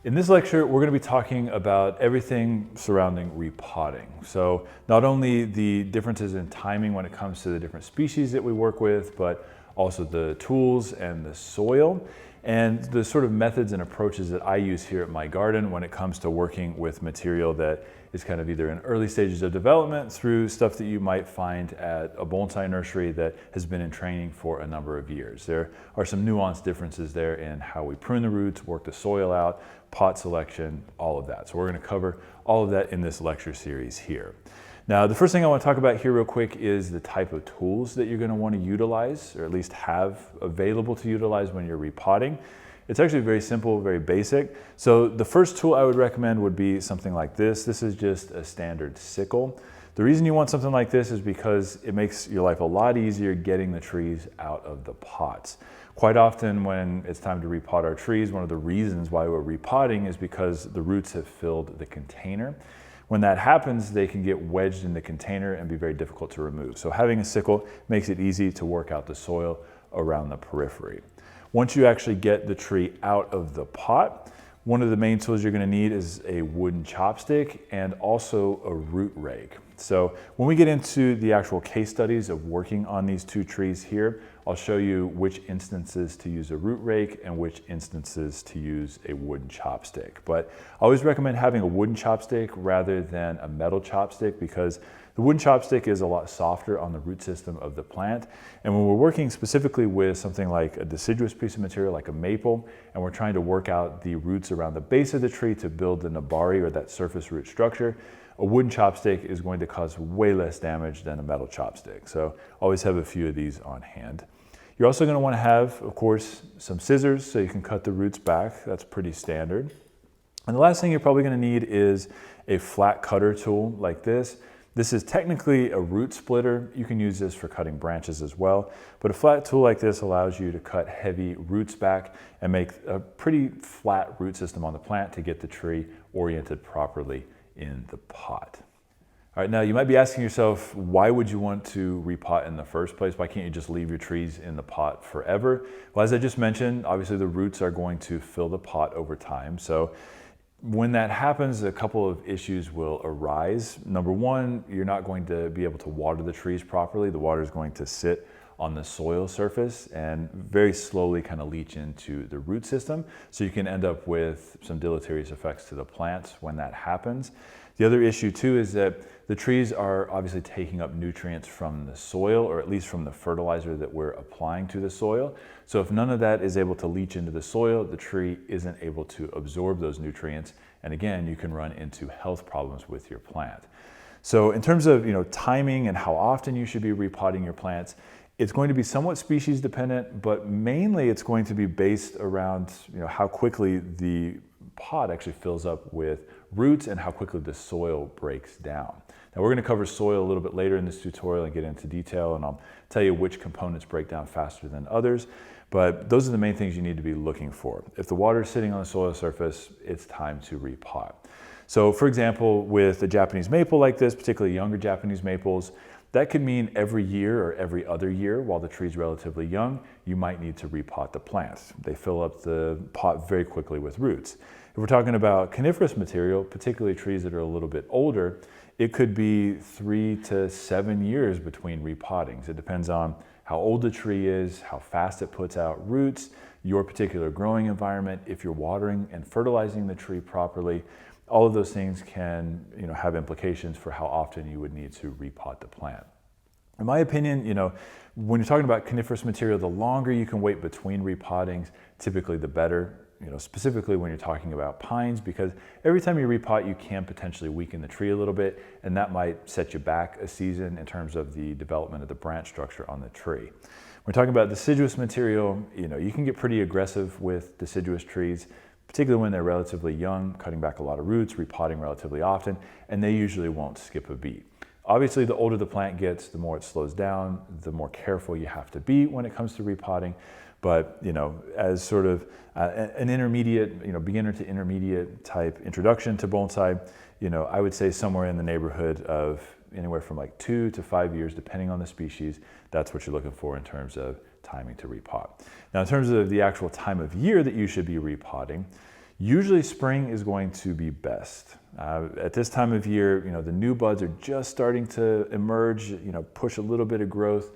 In this lecture, we're going to be talking about everything surrounding repotting. So not only the differences in timing when it comes to the different species that we work with, but also the tools and the soil and the sort of methods and approaches that I use here at my garden when it comes to working with material that is kind of either in early stages of development through stuff that you might find at a bonsai nursery that has been in training for a number of years. There are some nuanced differences there in how we prune the roots, work the soil out, pot selection, all of that. So we're going to cover all of that in this lecture series here. Now, the first thing I want to talk about here real quick is the type of tools that you're going to want to utilize, or at least have available to utilize when you're repotting. It's actually very simple, very basic. So the first tool I would recommend would be something like this. This is just a standard sickle. The reason you want something like this is because it makes your life a lot easier getting the trees out of the pots. Quite often when it's time to repot our trees, one of the reasons why we're repotting is because the roots have filled the container. When that happens, they can get wedged in the container and be very difficult to remove. So having a sickle makes it easy to work out the soil around the periphery. Once you actually get the tree out of the pot, one of the main tools you're going to need is a wooden chopstick and also a root rake. So when we get into the actual case studies of working on these two trees here, I'll show you which instances to use a root rake and which instances to use a wooden chopstick. But I always recommend having a wooden chopstick rather than a metal chopstick because the wooden chopstick is a lot softer on the root system of the plant. And when we're working specifically with something like a deciduous piece of material like a maple, and we're trying to work out the roots around the base of the tree to build the nabari or that surface root structure, a wooden chopstick is going to cause way less damage than a metal chopstick. So always have a few of these on hand. You're also going to want to have, of course, some scissors so you can cut the roots back. That's pretty standard. And the last thing you're probably going to need is a flat cutter tool like this. This is technically a root splitter. You can use this for cutting branches as well, but a flat tool like this allows you to cut heavy roots back and make a pretty flat root system on the plant to get the tree oriented properly in the pot. All right, now you might be asking yourself, why would you want to repot in the first place? Why can't you just leave your trees in the pot forever? Well, as I just mentioned, obviously the roots are going to fill the pot over time. So when that happens, a couple of issues will arise. Number one, you're not going to be able to water the trees properly. The water is going to sit on the soil surface and very slowly kind of leach into the root system. So you can end up with some deleterious effects to the plants when that happens. The other issue too is that the trees are obviously taking up nutrients from the soil, or at least from the fertilizer that we're applying to the soil. So if none of that is able to leach into the soil, the tree isn't able to absorb those nutrients. And again, you can run into health problems with your plant. So in terms of timing and how often you should be repotting your plants, it's going to be somewhat species dependent, but mainly it's going to be based around how quickly the pot actually fills up with roots and how quickly the soil breaks down. Now we're going to cover soil a little bit later in this tutorial and get into detail, and I'll tell you which components break down faster than others, but those are the main things you need to be looking for. If the water is sitting on the soil surface, it's time to repot. So for example, with a Japanese maple like this, particularly younger Japanese maples, that could mean every year or every other year while the tree is relatively young, you might need to repot the plants. They fill up the pot very quickly with roots. If we're talking about coniferous material, particularly trees that are a little bit older, it could be 3 to 7 years between repottings. It depends on how old the tree is, how fast it puts out roots, your particular growing environment, if you're watering and fertilizing the tree properly. All of those things can have implications for how often you would need to repot the plant. In my opinion, when you're talking about coniferous material, the longer you can wait between repottings, typically the better. Specifically when you're talking about pines, because every time you repot, you can potentially weaken the tree a little bit, and that might set you back a season in terms of the development of the branch structure on the tree. When we're talking about deciduous material, you can get pretty aggressive with deciduous trees, particularly when they're relatively young, cutting back a lot of roots, repotting relatively often, and they usually won't skip a beat. Obviously, the older the plant gets, the more it slows down, the more careful you have to be when it comes to repotting. But as sort of an intermediate, beginner to intermediate type introduction to bonsai, I would say somewhere in the neighborhood of anywhere from like 2 to 5 years, depending on the species. That's what you're looking for in terms of timing to repot. Now, in terms of the actual time of year that you should be repotting, Usually spring is going to be best. At this time of year, the new buds are just starting to emerge, push a little bit of growth,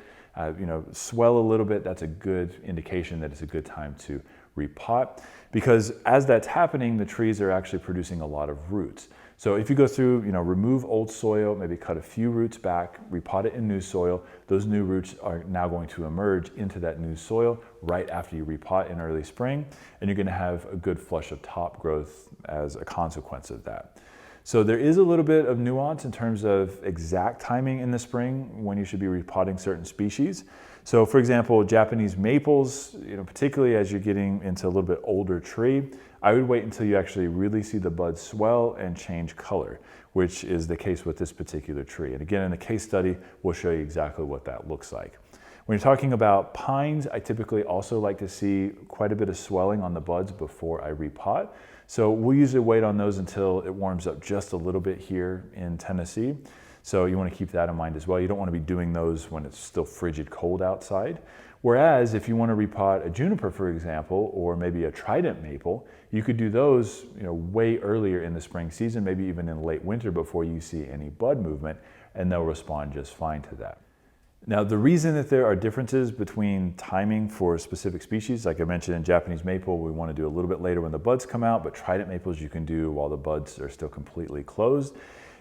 swell a little bit. That's a good indication that it's a good time to repot, because as that's happening, the trees are actually producing a lot of roots. So if you go through, remove old soil, maybe cut a few roots back, repot it in new soil, those new roots are now going to emerge into that new soil right after you repot in early spring, and you're going to have a good flush of top growth as a consequence of that. So there is a little bit of nuance in terms of exact timing in the spring when you should be repotting certain species. So for example, Japanese maples, particularly as you're getting into a little bit older tree, I would wait until you actually really see the buds swell and change color, which is the case with this particular tree. And again, in the case study, we'll show you exactly what that looks like. When you're talking about pines, I typically also like to see quite a bit of swelling on the buds before I repot. So we'll usually wait on those until it warms up just a little bit here in Tennessee. So you want to keep that in mind as well. You don't want to be doing those when it's still frigid cold outside. Whereas if you want to repot a juniper, for example, or maybe a trident maple, you could do those way earlier in the spring season, maybe even in late winter before you see any bud movement, and they'll respond just fine to that. Now, the reason that there are differences between timing for specific species, like I mentioned in Japanese maple, we want to do a little bit later when the buds come out, but trident maples you can do while the buds are still completely closed,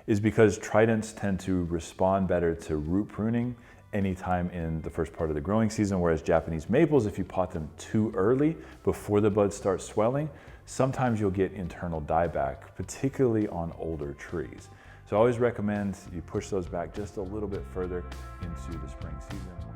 is because tridents tend to respond better to root pruning anytime in the first part of the growing season, whereas Japanese maples, if you pot them too early before the buds start swelling, sometimes you'll get internal dieback, particularly on older trees. So I always recommend you push those back just a little bit further into the spring season.